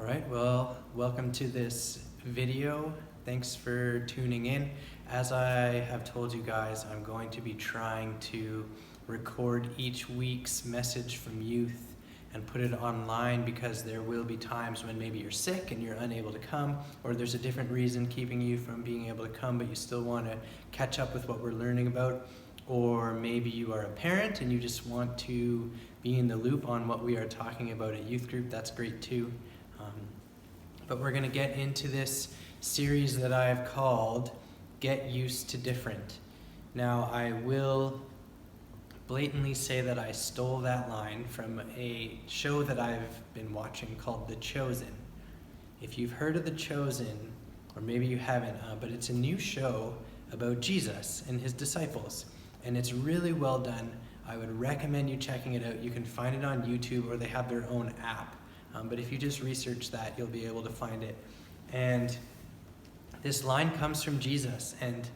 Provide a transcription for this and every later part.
All right, well, welcome to this video. Thanks for tuning in. As I have told you guys, I'm going to be trying to record each week's message from youth and put it online because there will be times when maybe you're sick and you're unable to come, or there's a different reason keeping you from being able to come, but you still want to catch up with what we're learning about. Or maybe you are a parent and you just want to be in the loop on what we are talking about at youth group. That's great too. But we're going to get into this series that I have called Get Used to Different. Now, I will blatantly say that I stole that line from a show that I've been watching called The Chosen. If you've heard of The Chosen, or maybe you haven't, but it's a new show about Jesus and his disciples, and it's really well done. I would recommend you checking it out. You can find it on YouTube, or they have their own app. But if you just research that, you'll be able to find it. And this line comes from Jesus, and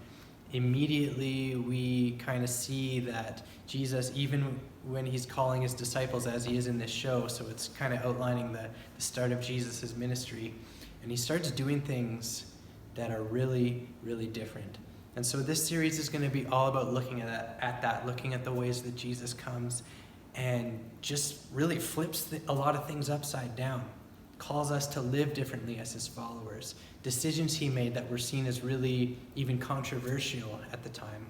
immediately we kind of see that Jesus, even when he's calling his disciples as he is in this show, so it's kind of outlining the start of Jesus' ministry, and he starts doing things that are really, really different. And so this series is going to be all about looking at that, looking at the ways that Jesus comes and just really flips a lot of things upside down, calls us to live differently as his followers. Decisions he made that were seen as really even controversial at the time.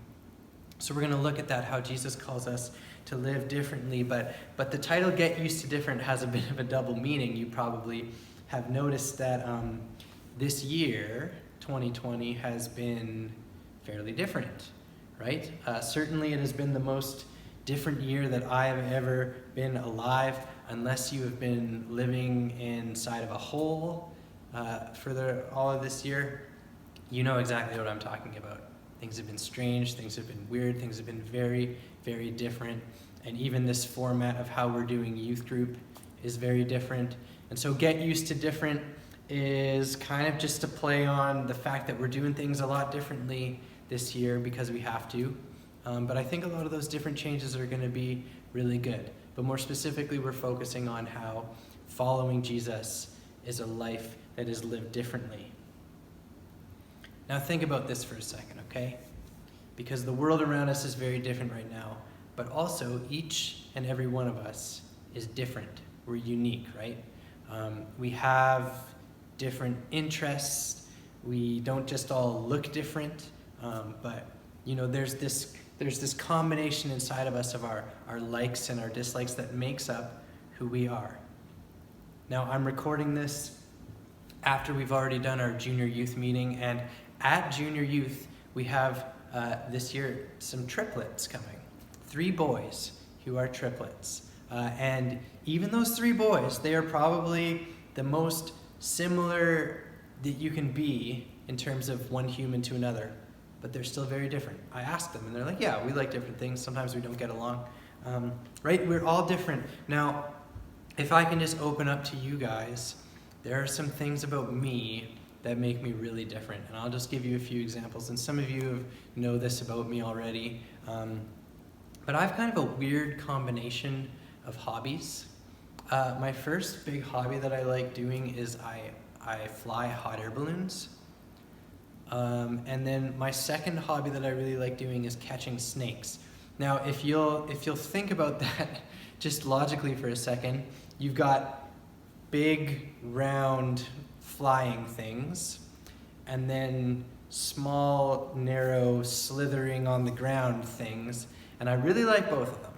So we're going to look at that, how Jesus calls us to live differently. But the title Get Used to Different has a bit of a double meaning. You probably have noticed that this year, 2020, has been fairly different, right? Certainly it has been the most different year that I have ever been alive, unless you have been living inside of a hole for all of this year. You know exactly what I'm talking about. Things have been strange, things have been weird, things have been very, very different. And even this format of how we're doing youth group is very different. And so Get Used to Different is kind of just a play on the fact that we're doing things a lot differently this year because we have to. But I think a lot of those different changes are going to be really good. But more specifically, we're focusing on how following Jesus is a life that is lived differently. Now think about this for a second, okay? Because the world around us is very different right now, but also each and every one of us is different. We're unique, right? We have different interests. We don't just all look different, but there's this combination inside of us of our likes and our dislikes that makes up who we are. Now, I'm recording this after we've already done our junior youth meeting, and at junior youth, we have this year some triplets coming. 3 boys who are triplets. And even those 3 boys, they are probably the most similar that you can be in terms of one human to another. But they're still very different. I asked them, and they're like, yeah, we like different things. Sometimes we don't get along, right? We're all different. Now, if I can just open up to you guys, there are some things about me that make me really different. And I'll just give you a few examples. And some of you know this about me already. But I have kind of a weird combination of hobbies. My first big hobby that I like doing is I fly hot air balloons. And then my second hobby that I really like doing is catching snakes. Now, if you'll think about that just logically for a second, you've got big, round, flying things, and then small, narrow, slithering on the ground things, and I really like both of them.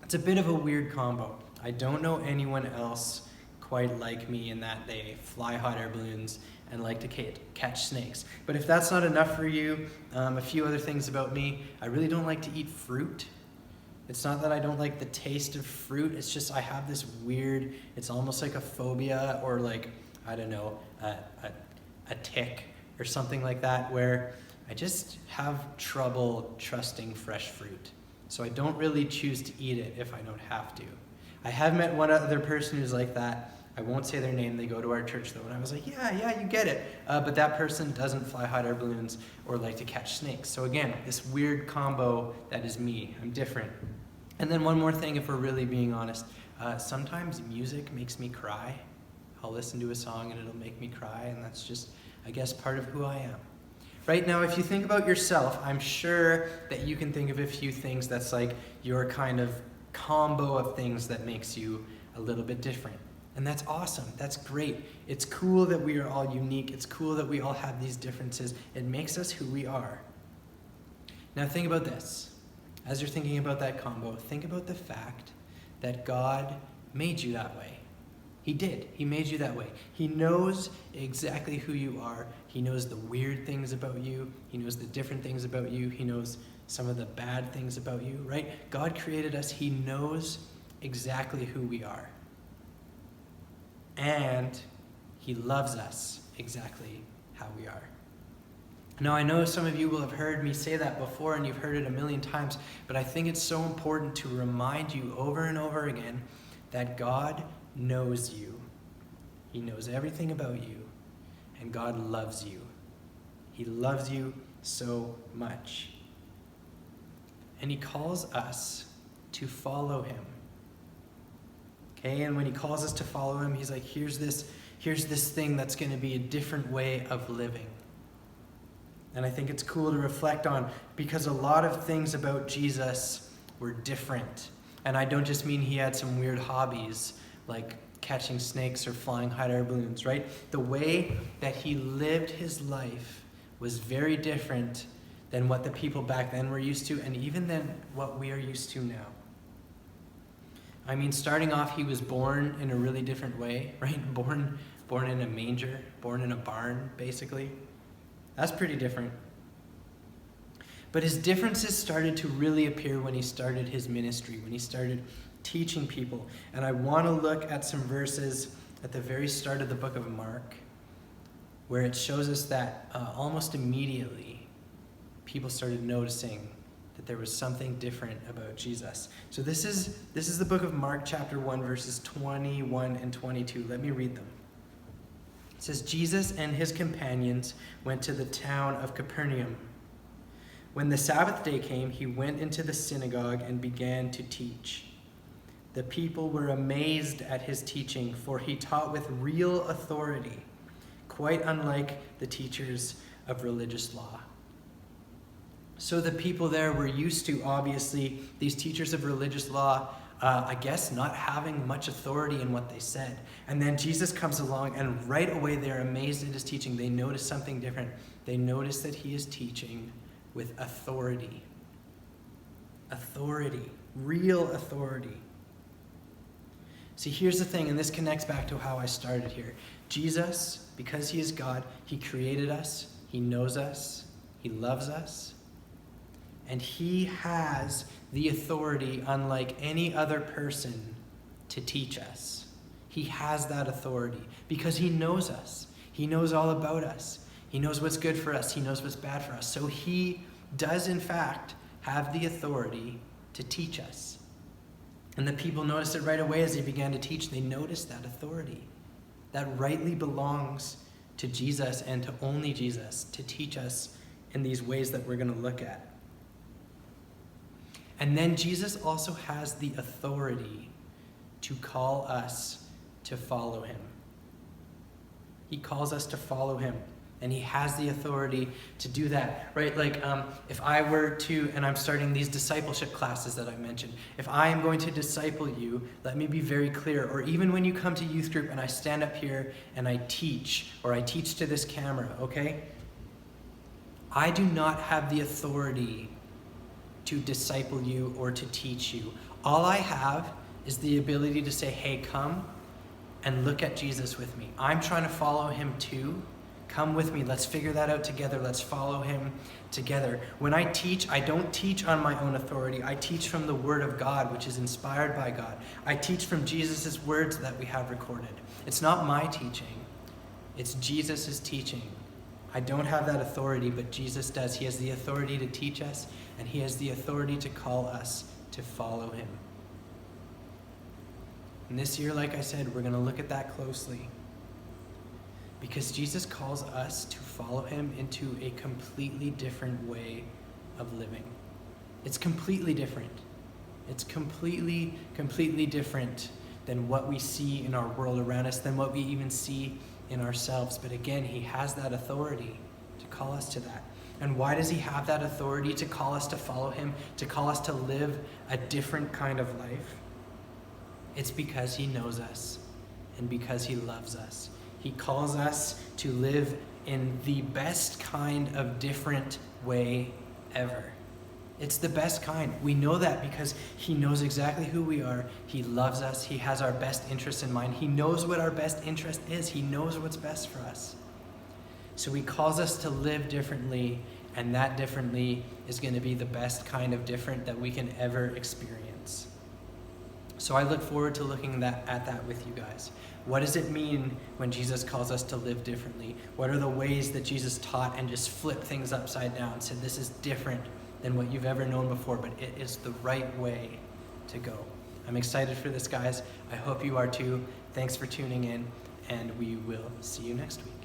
It's a bit of a weird combo. I don't know anyone else quite like me in that they fly hot air balloons and like to catch snakes. But if that's not enough for you, a few other things about me. I really don't like to eat fruit. It's not that I don't like the taste of fruit, it's just I have this weird, it's almost like a phobia or like, I don't know, a tick or something like that, where I just have trouble trusting fresh fruit. So I don't really choose to eat it if I don't have to. I have met one other person who's like that. I won't say their name, they go to our church though, and I was like, yeah, you get it. But that person doesn't fly hot air balloons or like to catch snakes. So again, this weird combo that is me, I'm different. And then one more thing, if we're really being honest, sometimes music makes me cry. I'll listen to a song and it'll make me cry, and that's just, I guess, part of who I am. Right now, if you think about yourself, I'm sure that you can think of a few things that's like your kind of combo of things that makes you a little bit different. And that's awesome. That's great. It's cool that we are all unique. It's cool that we all have these differences. It makes us who we are. Now think about this. As you're thinking about that combo, think about the fact that God made you that way. He did. He made you that way. He knows exactly who you are. He knows the weird things about you. He knows the different things about you. He knows some of the bad things about you, right? God created us. He knows exactly who we are. And he loves us exactly how we are. Now, I know some of you will have heard me say that before, and you've heard it a million times, but I think it's so important to remind you over and over again that God knows you. He knows everything about you, and God loves you. He loves you so much. And he calls us to follow him. Okay, and when he calls us to follow him, he's like, here's this thing that's going to be a different way of living. And I think it's cool to reflect on, because a lot of things about Jesus were different. And I don't just mean he had some weird hobbies like catching snakes or flying hot air balloons, right? The way that he lived his life was very different than what the people back then were used to, and even than what we are used to now. I mean, starting off, he was born in a really different way, right? Born in a manger, born in a barn, basically. That's pretty different. But his differences started to really appear when he started his ministry, when he started teaching people. And I want to look at some verses at the very start of the book of Mark, where it shows us that almost immediately people started noticing that there was something different about Jesus. So this is the book of Mark, chapter 1, verses 21 and 22. Let me read them. It says, Jesus and his companions went to the town of Capernaum. When the Sabbath day came, he went into the synagogue and began to teach. The people were amazed at his teaching, for he taught with real authority, quite unlike the teachers of religious law. So the people there were used to, obviously, these teachers of religious law, I guess, not having much authority in what they said. And then Jesus comes along, and right away they're amazed at his teaching. They notice something different. They notice that he is teaching with authority. Authority. Real authority. See, here's the thing, and this connects back to how I started here. Jesus, because he is God, he created us, he knows us, he loves us, and he has the authority, unlike any other person, to teach us. He has that authority because he knows us. He knows all about us. He knows what's good for us. He knows what's bad for us. So he does, in fact, have the authority to teach us. And the people noticed it right away as he began to teach. They noticed that authority that rightly belongs to Jesus and to only Jesus to teach us in these ways that we're going to look at. And then Jesus also has the authority to call us to follow him. He calls us to follow him, and he has the authority to do that, right? Like if I were to, and I'm starting these discipleship classes that I mentioned, if I am going to disciple you, let me be very clear, or even when you come to youth group and I stand up here and I teach, or I teach to this camera, okay? I do not have the authority to disciple you or to teach you. All I have is the ability to say, hey, come and look at Jesus with me. I'm trying to follow him too. Come with me. Let's figure that out together. Let's follow him together. When I teach, I don't teach on my own authority. I teach from the word of God, which is inspired by God. I teach from Jesus' words that we have recorded. It's not my teaching. It's Jesus' teaching. I don't have that authority, but Jesus does. He has the authority to teach us, and he has the authority to call us to follow him. And this year, like I said, we're going to look at that closely, because Jesus calls us to follow him into a completely different way of living. It's completely different. It's completely different than what we see in our world around us, than what we even see in ourselves. But again, he has that authority to call us to that. And why does he have that authority to call us to follow him, to call us to live a different kind of life? It's because he knows us and because he loves us. He calls us to live in the best kind of different way ever. It's the best kind. We know that because he knows exactly who we are. He loves us. He has our best interest in mind. He knows what our best interest is. He knows what's best for us. So he calls us to live differently, and that differently is going to be the best kind of different that we can ever experience. So I look forward to looking at that with you guys. What does it mean when Jesus calls us to live differently? What are the ways that Jesus taught and just flipped things upside down and said, this is different than what you've ever known before, but it is the right way to go? I'm excited for this, guys. I hope you are too. Thanks for tuning in, and we will see you next week.